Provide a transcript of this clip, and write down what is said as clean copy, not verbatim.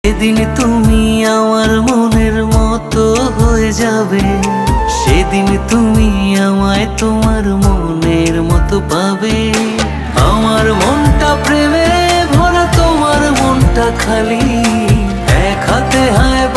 যেদিন তুমি আমার মনের মতো হয়ে যাবে, সেদিন তুমি আমায় তোমার মনের মতো পাবে। আমার মনটা প্রেমে ভরা, তোমার মনটা খালি, এক হাতে হায়